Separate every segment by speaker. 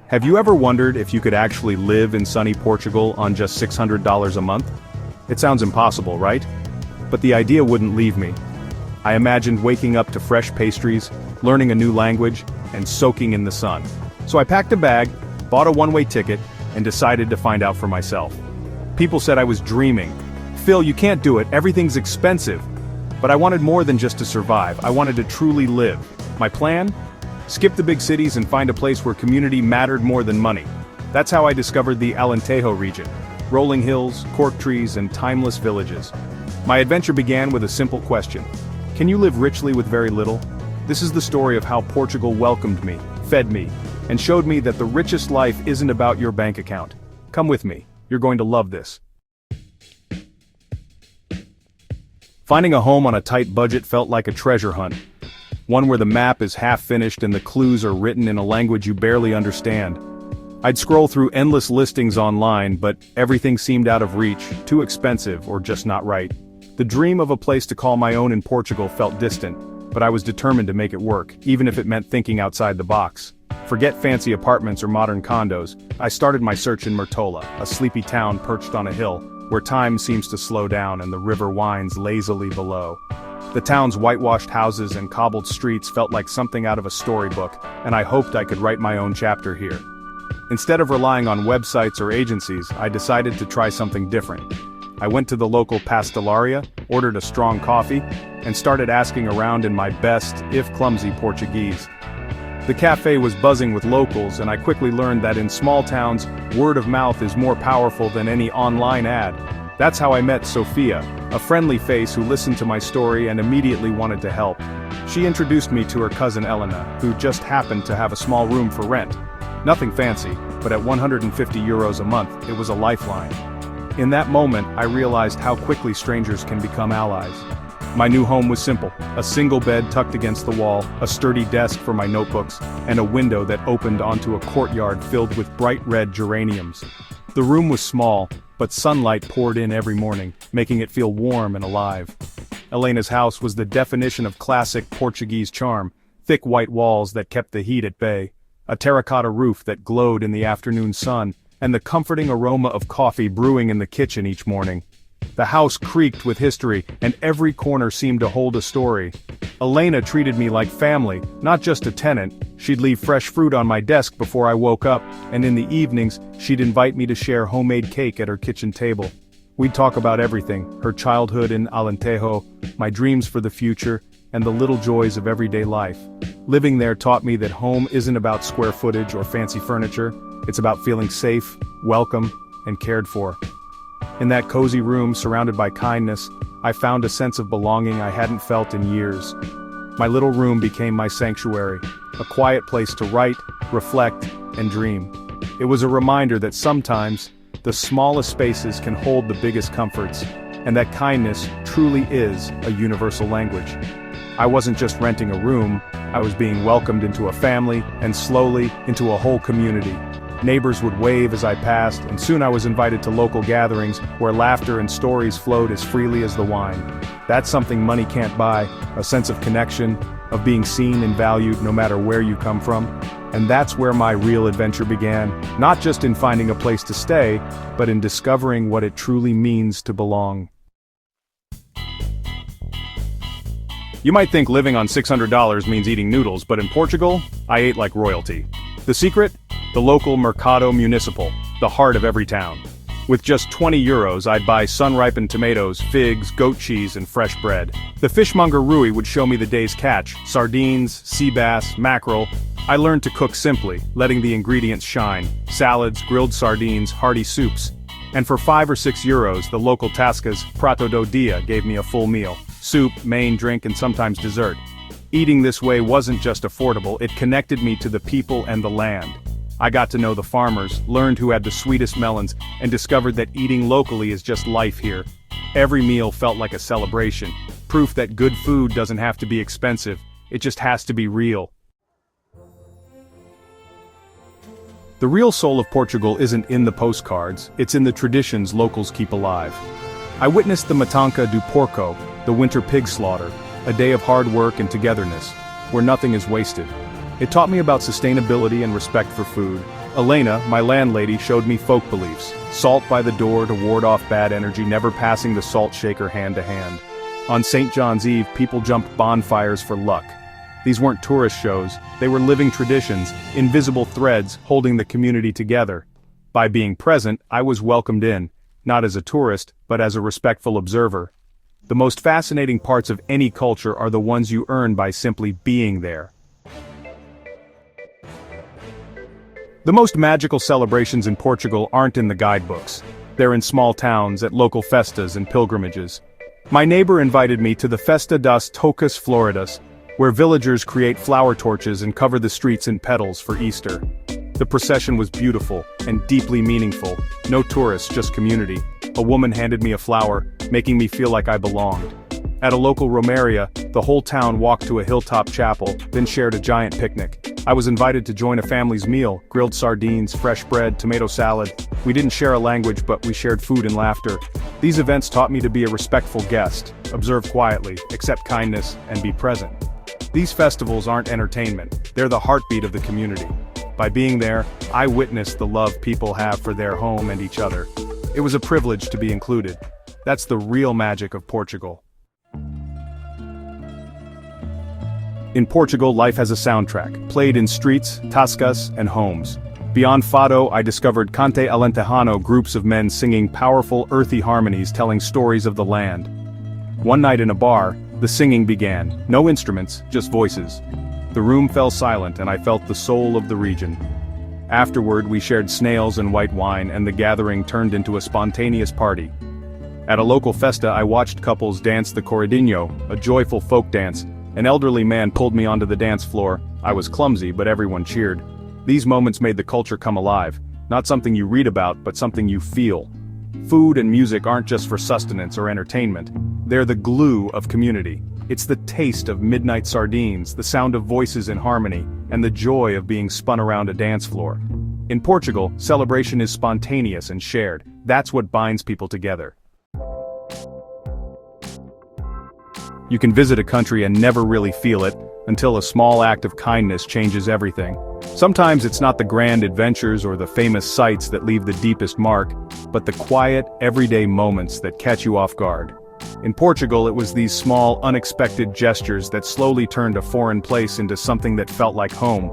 Speaker 1: Have you ever wondered if you could actually live in sunny Portugal on just $600 a month? It sounds impossible, right? But the idea wouldn't leave me. I imagined waking up to fresh pastries, learning a new language, and soaking in the sun. So I packed a bag, bought a one-way ticket, and decided to find out for myself. People said I was dreaming. "Phil, you can't do it, everything's expensive." But I wanted more than just to survive, I wanted to truly live. My plan? Skip the big cities and find a place where community mattered more than money. That's how I discovered the Alentejo region. Rolling hills, cork trees, and timeless villages. My adventure began with a simple question. Can you live richly with very little? This is the story of how Portugal welcomed me, fed me, and showed me that the richest life isn't about your bank account. Come with me, you're going to love this. Finding a home on a tight budget felt like a treasure hunt. One where the map is half finished and the clues are written in a language you barely understand. I'd scroll through endless listings online, but everything seemed out of reach, too expensive, or just not right. The dream of a place to call my own in Portugal felt distant, but I was determined to make it work, even if it meant thinking outside the box. Forget fancy apartments or modern condos, I started my search in Murtola, a sleepy town perched on a hill, where time seems to slow down and the river winds lazily below. The town's whitewashed houses and cobbled streets felt like something out of a storybook, and I hoped I could write my own chapter here. Instead of relying on websites or agencies, I decided to try something different. I went to the local pastelaria, ordered a strong coffee, and started asking around in my best, if clumsy, Portuguese. The cafe was buzzing with locals, and I quickly learned that in small towns, word of mouth is more powerful than any online ad. That's how I met Sophia, a friendly face who listened to my story and immediately wanted to help. She introduced me to her cousin Elena, who just happened to have a small room for rent. Nothing fancy, but at €150 a month, it was a lifeline. In that moment, I realized how quickly strangers can become allies. My new home was simple, a single bed tucked against the wall, a sturdy desk for my notebooks, and a window that opened onto a courtyard filled with bright red geraniums. The room was small, but sunlight poured in every morning, making it feel warm and alive. Elena's house was the definition of classic Portuguese charm, thick white walls that kept the heat at bay, a terracotta roof that glowed in the afternoon sun, and the comforting aroma of coffee brewing in the kitchen each morning. The house creaked with history, and every corner seemed to hold a story. Elena treated me like family, not just a tenant. She'd leave fresh fruit on my desk before I woke up, and in the evenings, she'd invite me to share homemade cake at her kitchen table. We'd talk about everything, her childhood in Alentejo, my dreams for the future, and the little joys of everyday life. Living there taught me that home isn't about square footage or fancy furniture, it's about feeling safe, welcome, and cared for. In that cozy room surrounded by kindness, I found a sense of belonging I hadn't felt in years. My little room became my sanctuary, a quiet place to write, reflect, and dream. It was a reminder that sometimes, the smallest spaces can hold the biggest comforts, and that kindness truly is a universal language. I wasn't just renting a room, I was being welcomed into a family, and slowly, into a whole community. Neighbors would wave as I passed, and soon I was invited to local gatherings where laughter and stories flowed as freely as the wine. That's something money can't buy, a sense of connection, of being seen and valued no matter where you come from. And that's where my real adventure began, not just in finding a place to stay, but in discovering what it truly means to belong. You might think living on $600 means eating noodles, but in Portugal, I ate like royalty. The secret? The local Mercado Municipal, the heart of every town. With just €20, I'd buy sun-ripened tomatoes, figs, goat cheese, and fresh bread. The fishmonger Rui would show me the day's catch, sardines, sea bass, mackerel. I learned to cook simply, letting the ingredients shine. Salads, grilled sardines, hearty soups. And for €5 or €6, the local Tasca's Prato do Dia gave me a full meal. Soup, main drink, and sometimes dessert. Eating this way wasn't just affordable, it connected me to the people and the land. I got to know the farmers, learned who had the sweetest melons, and discovered that eating locally is just life here. Every meal felt like a celebration, proof that good food doesn't have to be expensive, it just has to be real. The real soul of Portugal isn't in the postcards, it's in the traditions locals keep alive. I witnessed the Matanca do Porco, the winter pig slaughter, a day of hard work and togetherness, where nothing is wasted. It taught me about sustainability and respect for food, Elena, my landlady, showed me folk beliefs. Salt by the door to ward off bad energy, never passing the salt shaker hand to hand. On St. John's Eve, people jumped bonfires for luck. These weren't tourist shows, they were living traditions, invisible threads holding the community together. By being present, I was welcomed in, not as a tourist, but as a respectful observer. The most fascinating parts of any culture are the ones you earn by simply being there. The most magical celebrations in Portugal aren't in the guidebooks. They're in small towns, at local festas and pilgrimages. My neighbor invited me to the Festa das Toucas Floridas, where villagers create flower torches and cover the streets in petals for Easter. The procession was beautiful and deeply meaningful. No tourists, just community. A woman handed me a flower, making me feel like I belonged. At a local romeria, the whole town walked to a hilltop chapel, then shared a giant picnic. I was invited to join a family's meal, grilled sardines, fresh bread, tomato salad. We didn't share a language, but we shared food and laughter. These events taught me to be a respectful guest, observe quietly, accept kindness, and be present. These festivals aren't entertainment, they're the heartbeat of the community. By being there, I witnessed the love people have for their home and each other. It was a privilege to be included. That's the real magic of Portugal. In Portugal, life has a soundtrack, played in streets, tascas, and homes. Beyond fado, I discovered cante alentejano, groups of men singing powerful, earthy harmonies telling stories of the land. One night in a bar, the singing began. No instruments, just voices. The room fell silent and I felt the soul of the region. Afterward, we shared snails and white wine, and the gathering turned into a spontaneous party. At a local festa, I watched couples dance the corridinho, a joyful folk dance. An elderly man pulled me onto the dance floor. I was clumsy, but everyone cheered. These moments made the culture come alive. Not something you read about, but something you feel. Food and music aren't just for sustenance or entertainment. They're the glue of community. It's the taste of midnight sardines, the sound of voices in harmony, and the joy of being spun around a dance floor. In Portugal, celebration is spontaneous and shared. That's what binds people together. You can visit a country and never really feel it, until a small act of kindness changes everything. Sometimes it's not the grand adventures or the famous sights that leave the deepest mark, but the quiet, everyday moments that catch you off guard. In Portugal, it was these small, unexpected gestures that slowly turned a foreign place into something that felt like home.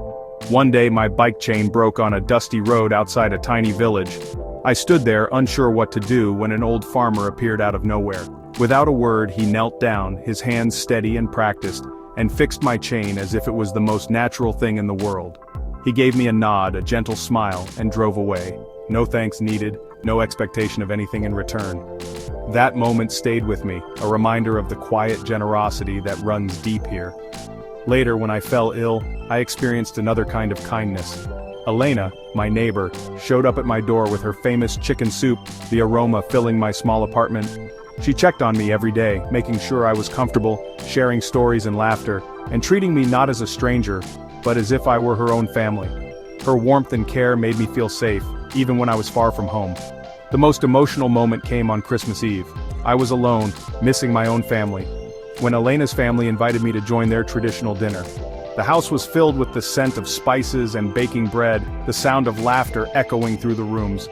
Speaker 1: One day my bike chain broke on a dusty road outside a tiny village. I stood there, unsure what to do, when an old farmer appeared out of nowhere. Without a word, he knelt down, his hands steady and practiced, and fixed my chain as if it was the most natural thing in the world. He gave me a nod, a gentle smile, and drove away. No thanks needed, no expectation of anything in return. That moment stayed with me, a reminder of the quiet generosity that runs deep here. Later, when I fell ill, I experienced another kind of kindness. Elena, my neighbor, showed up at my door with her famous chicken soup, the aroma filling my small apartment. She checked on me every day, making sure I was comfortable, sharing stories and laughter, and treating me not as a stranger, but as if I were her own family. Her warmth and care made me feel safe, even when I was far from home. The most emotional moment came on Christmas Eve. I was alone, missing my own family, when Elena's family invited me to join their traditional dinner. The house was filled with the scent of spices and baking bread, the sound of laughter echoing through the rooms.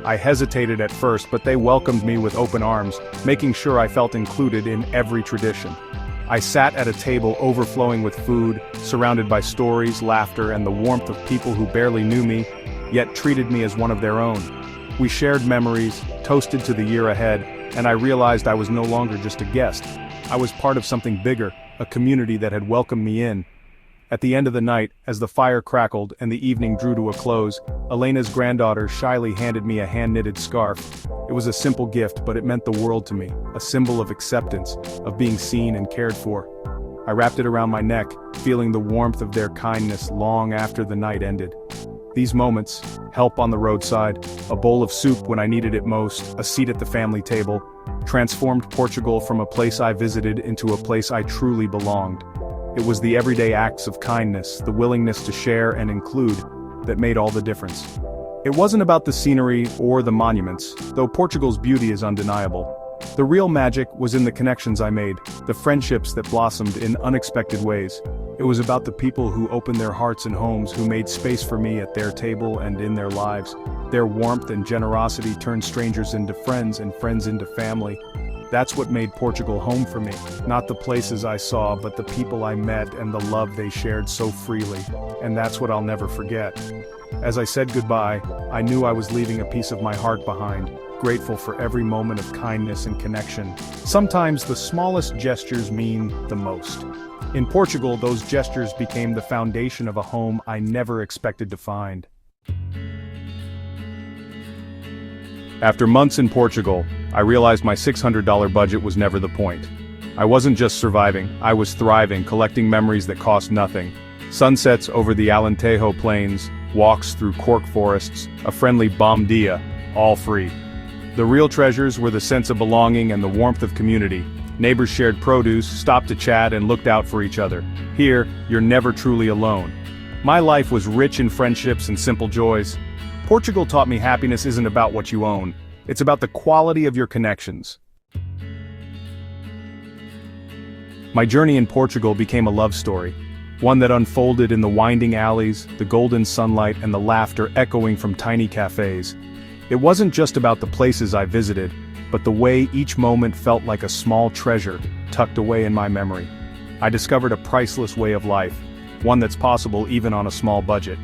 Speaker 1: I hesitated at first, but they welcomed me with open arms, making sure I felt included in every tradition. I sat at a table overflowing with food, surrounded by stories, laughter, and the warmth of people who barely knew me, yet treated me as one of their own. We shared memories, toasted to the year ahead, and I realized I was no longer just a guest. I was part of something bigger, a community that had welcomed me in. At the end of the night, as the fire crackled and the evening drew to a close, Elena's granddaughter shyly handed me a hand-knitted scarf. It was a simple gift, but it meant the world to me, a symbol of acceptance, of being seen and cared for. I wrapped it around my neck, feeling the warmth of their kindness long after the night ended. These moments, help on the roadside, a bowl of soup when I needed it most, a seat at the family table, transformed Portugal from a place I visited into a place I truly belonged. It was the everyday acts of kindness, the willingness to share and include, that made all the difference. It wasn't about the scenery or the monuments, though Portugal's beauty is undeniable. The real magic was in the connections I made, the friendships that blossomed in unexpected ways. It was about the people who opened their hearts and homes, who made space for me at their table and in their lives. Their warmth and generosity turned strangers into friends and friends into family. That's what made Portugal home for me. Not the places I saw, but the people I met and the love they shared so freely. And that's what I'll never forget. As I said goodbye, I knew I was leaving a piece of my heart behind, grateful for every moment of kindness and connection. Sometimes the smallest gestures mean the most. In Portugal, those gestures became the foundation of a home I never expected to find. After months in Portugal, I realized my $600 budget was never the point. I wasn't just surviving, I was thriving, collecting memories that cost nothing. Sunsets over the Alentejo plains, walks through cork forests, a friendly bom dia, all free. The real treasures were the sense of belonging and the warmth of community. Neighbors shared produce, stopped to chat, and looked out for each other. Here, you're never truly alone. My life was rich in friendships and simple joys. Portugal taught me happiness isn't about what you own, it's about the quality of your connections. My journey in Portugal became a love story, one that unfolded in the winding alleys, the golden sunlight, and the laughter echoing from tiny cafes. It wasn't just about the places I visited, but the way each moment felt like a small treasure tucked away in my memory. I discovered a priceless way of life, one that's possible even on a small budget.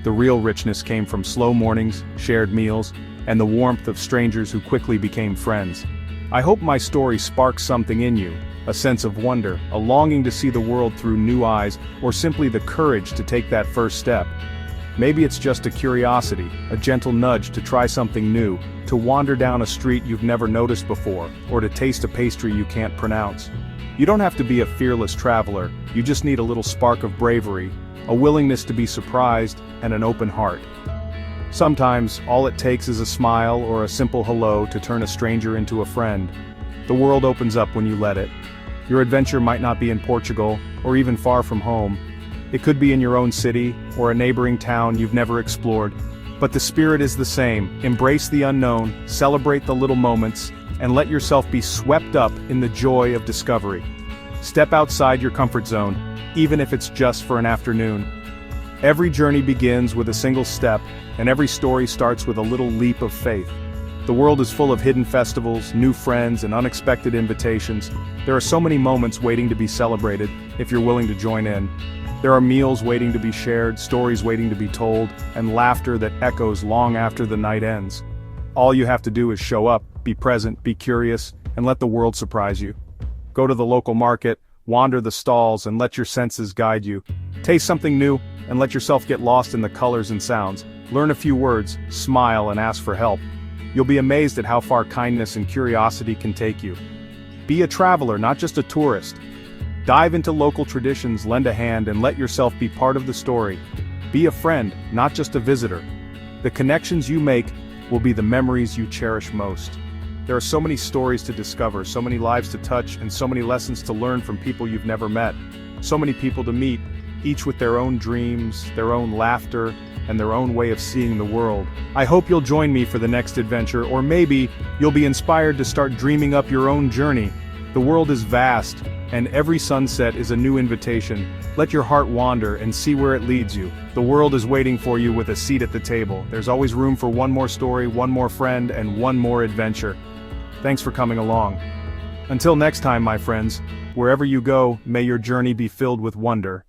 Speaker 1: The real richness came from slow mornings, shared meals, and the warmth of strangers who quickly became friends. I hope my story sparks something in you, a sense of wonder, a longing to see the world through new eyes, or simply the courage to take that first step. Maybe it's just a curiosity, a gentle nudge to try something new, to wander down a street you've never noticed before, or to taste a pastry you can't pronounce. You don't have to be a fearless traveler, you just need a little spark of bravery, a willingness to be surprised, and an open heart. Sometimes, all it takes is a smile or a simple hello to turn a stranger into a friend. The world opens up when you let it. Your adventure might not be in Portugal, or even far from home. It could be in your own city, or a neighboring town you've never explored. But the spirit is the same. Embrace the unknown, celebrate the little moments, and let yourself be swept up in the joy of discovery. Step outside your comfort zone, even if it's just for an afternoon. Every journey begins with a single step, and every story starts with a little leap of faith. The world is full of hidden festivals, new friends, and unexpected invitations. There are so many moments waiting to be celebrated, if you're willing to join in. There are meals waiting to be shared, stories waiting to be told, and laughter that echoes long after the night ends. All you have to do is show up, be present, be curious, and let the world surprise you. Go to the local market, wander the stalls, and let your senses guide you. Taste something new, and let yourself get lost in the colors and sounds. Learn a few words, smile, and ask for help. You'll be amazed at how far kindness and curiosity can take you. Be a traveler, not just a tourist. Dive into local traditions, lend a hand, and let yourself be part of the story. Be a friend, not just a visitor. The connections you make will be the memories you cherish most. There are so many stories to discover, so many lives to touch, and so many lessons to learn from people you've never met. So many people to meet, each with their own dreams, their own laughter, and their own way of seeing the world. I hope you'll join me for the next adventure, or maybe you'll be inspired to start dreaming up your own journey. The world is vast, and every sunset is a new invitation. Let your heart wander and see where it leads you. The world is waiting for you with a seat at the table. There's always room for one more story, one more friend, and one more adventure. Thanks for coming along. Until next time, my friends, wherever you go, may your journey be filled with wonder,